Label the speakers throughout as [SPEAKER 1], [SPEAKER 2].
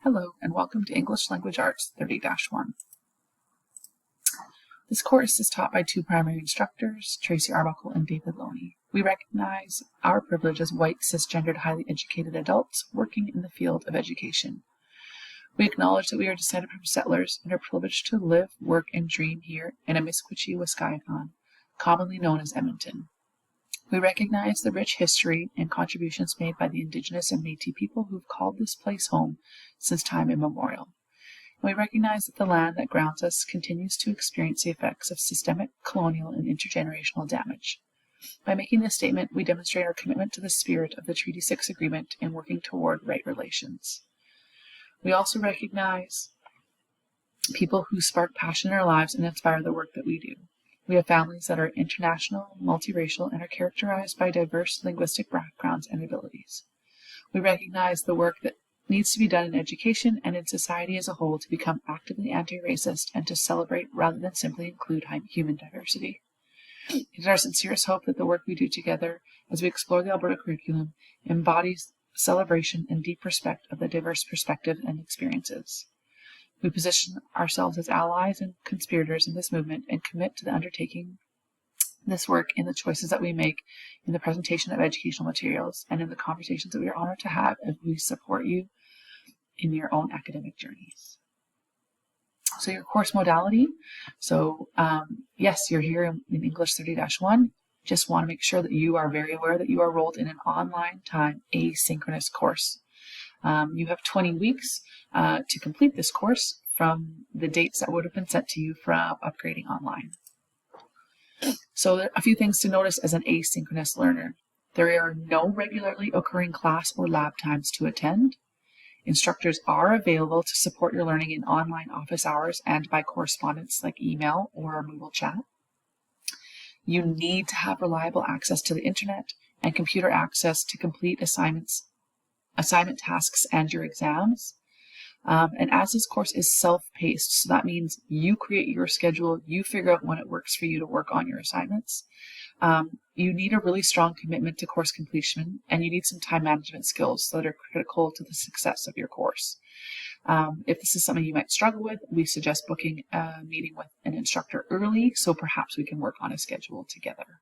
[SPEAKER 1] Hello and welcome to English Language Arts 30-1. This course is taught by two primary instructors, Tracy Arbuckle and David Loney. We recognize our privilege as white, cisgendered, highly educated adults working in the field of education. We acknowledge that we are descended from settlers and are privileged to live, work, and dream here in Amiskwichi, Waskiakan, commonly known as Edmonton. We recognize the rich history and contributions made by the Indigenous and Métis people who have called this place home since time immemorial. And we recognize that the land that grounds us continues to experience the effects of systemic, colonial, and intergenerational damage. By making this statement, we demonstrate our commitment to the spirit of the Treaty 6 Agreement in working toward right relations. We also recognize people who spark passion in our lives and inspire the work that we do. We have families that are international, multiracial, and are characterized by diverse linguistic backgrounds and abilities. We recognize the work that needs to be done in education and in society as a whole to become actively anti-racist and to celebrate rather than simply include human diversity. It is our sincerest hope that the work we do together as we explore the Alberta curriculum embodies celebration and deep respect of the diverse perspectives and experiences. We position ourselves as allies and conspirators in this movement and commit to the undertaking this work in the choices that we make in the presentation of educational materials and in the conversations that we are honored to have as we support you in your own academic journeys. So your course modality. Yes, you're here in English 30-1. Just want to make sure that you are very aware that you are enrolled in an online time asynchronous course. You have 20 weeks to complete this course from the dates that would have been sent to you from upgrading online. So there are a few things to notice as an asynchronous learner. There are no regularly occurring class or lab times to attend. Instructors are available to support your learning in online office hours and by correspondence like email or Moodle chat. You need to have reliable access to the internet and computer access to complete assignment tasks and your exams. And as this course is self-paced, so that means you create your schedule, you figure out when it works for you to work on your assignments. You need a really strong commitment to course completion, and you need some time management skills that are critical to the success of your course. If this is something you might struggle with, we suggest booking a meeting with an instructor early, so perhaps we can work on a schedule together.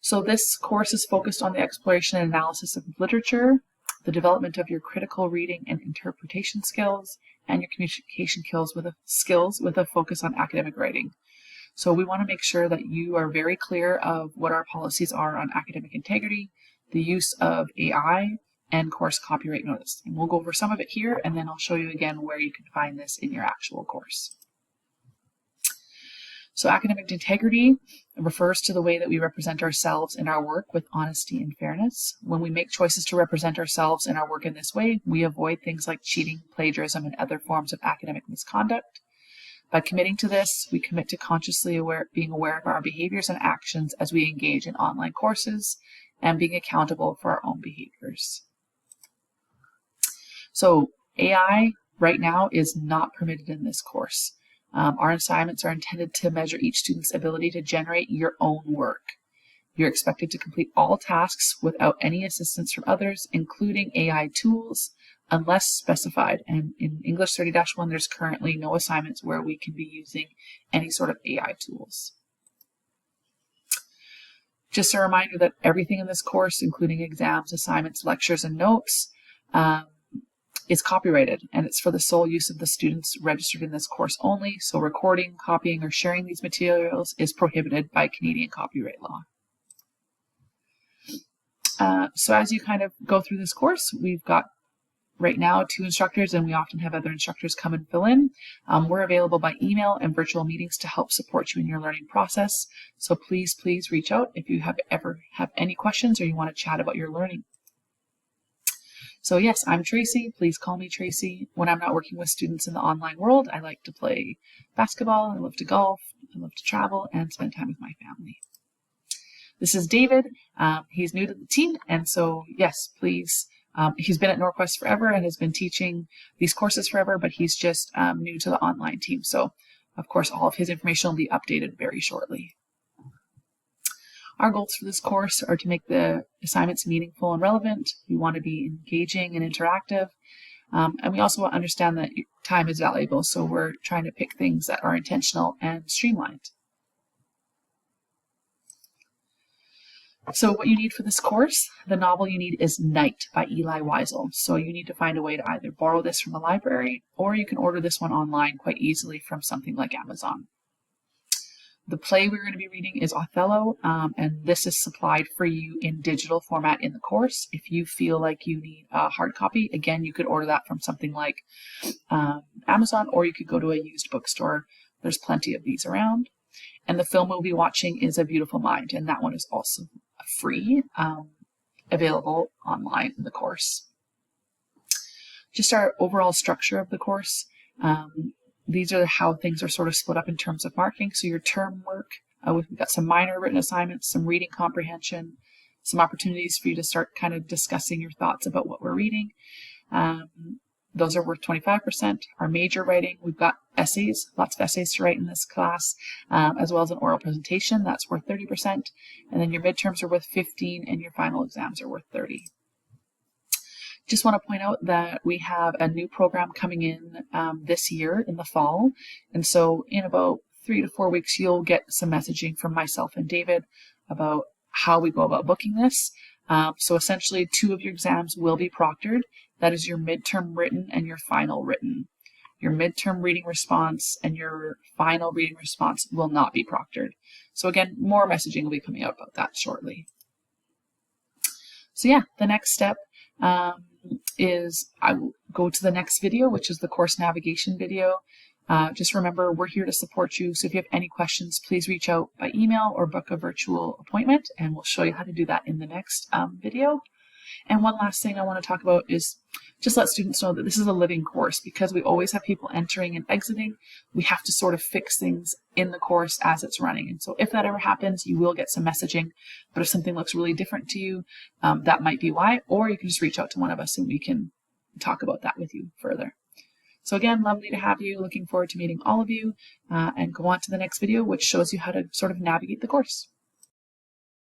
[SPEAKER 1] So this course is focused on the exploration and analysis of literature, the development of your critical reading and interpretation skills, and your communication skills with a focus on academic writing. So we want to make sure that you are very clear of what our policies are on academic integrity, the use of AI, and course copyright notice. And we'll go over some of it here, and then I'll show you again where you can find this in your actual course. So academic integrity refers to the way that we represent ourselves in our work with honesty and fairness. When we make choices to represent ourselves in our work in this way, we avoid things like cheating, plagiarism, and other forms of academic misconduct. By committing to this, we commit to consciously being aware of our behaviors and actions as we engage in online courses and being accountable for our own behaviors. So AI right now is not permitted in this course. Our assignments are intended to measure each student's ability to generate your own work. You're expected to complete all tasks without any assistance from others, including AI tools, unless specified. And in English 30-1, there's currently no assignments where we can be using any sort of AI tools. Just a reminder that everything in this course, including exams, assignments, lectures, and notes, is copyrighted, and it's for the sole use of the students registered in this course only. So recording, copying, or sharing these materials is prohibited by Canadian copyright law. So as you kind of go through this course, we've got right now 2 instructors, and we often have other instructors come and fill in. We're available by email and virtual meetings to help support you in your learning process. So please reach out if you ever have any questions or you want to chat about your learning. So yes, I'm Tracy. Please call me Tracy. When I'm not working with students in the online world, I like to play basketball, I love to golf, I love to travel, and spend time with my family. This is David. He's new to the team, and so yes, please. He's been at Norquest forever and has been teaching these courses forever, but he's just new to the online team. So of course, all of his information will be updated very shortly. Our goals for this course are to make the assignments meaningful and relevant. We want to be engaging and interactive. And we also understand that time is valuable, so we're trying to pick things that are intentional and streamlined. So what you need for this course, the novel you need is Night by Elie Wiesel. So you need to find a way to either borrow this from the library, or you can order this one online quite easily from something like Amazon. The play we're going to be reading is Othello, and this is supplied for you in digital format in the course. If you feel like you need a hard copy, again, you could order that from something like Amazon, or you could go to a used bookstore. There's plenty of these around. And the film we'll be watching is A Beautiful Mind, and that one is also free, available online in the course. Just our overall structure of the course. These are how things are sort of split up in terms of marking. So your term work, we've got some minor written assignments, some reading comprehension, some opportunities for you to start kind of discussing your thoughts about what we're reading. Those are worth 25%. Our major writing, we've got essays, lots of essays to write in this class, as well as an oral presentation, that's worth 30%. And then your midterms are worth 15, and your final exams are worth 30. Just want to point out that we have a new program coming in this year in the fall. And so in about 3 to 4 weeks, you'll get some messaging from myself and David about how we go about booking this. So essentially 2 of your exams will be proctored. That is your midterm written and your final written. Your midterm reading response and your final reading response will not be proctored. So again, more messaging will be coming out about that shortly. So yeah, the next step is I will go to the next video, which is the course navigation video. Just remember, we're here to support you. So if you have any questions, please reach out by email or book a virtual appointment, and we'll show you how to do that in the next video. And one last thing I want to talk about is just let students know that this is a living course. Because we always have people entering and exiting, we have to sort of fix things in the course as it's running. And so if that ever happens, you will get some messaging. But if something looks really different to you, that might be why. Or you can just reach out to one of us and we can talk about that with you further. So again, lovely to have you. Looking forward to meeting all of you, and go on to the next video, which shows you how to sort of navigate the course.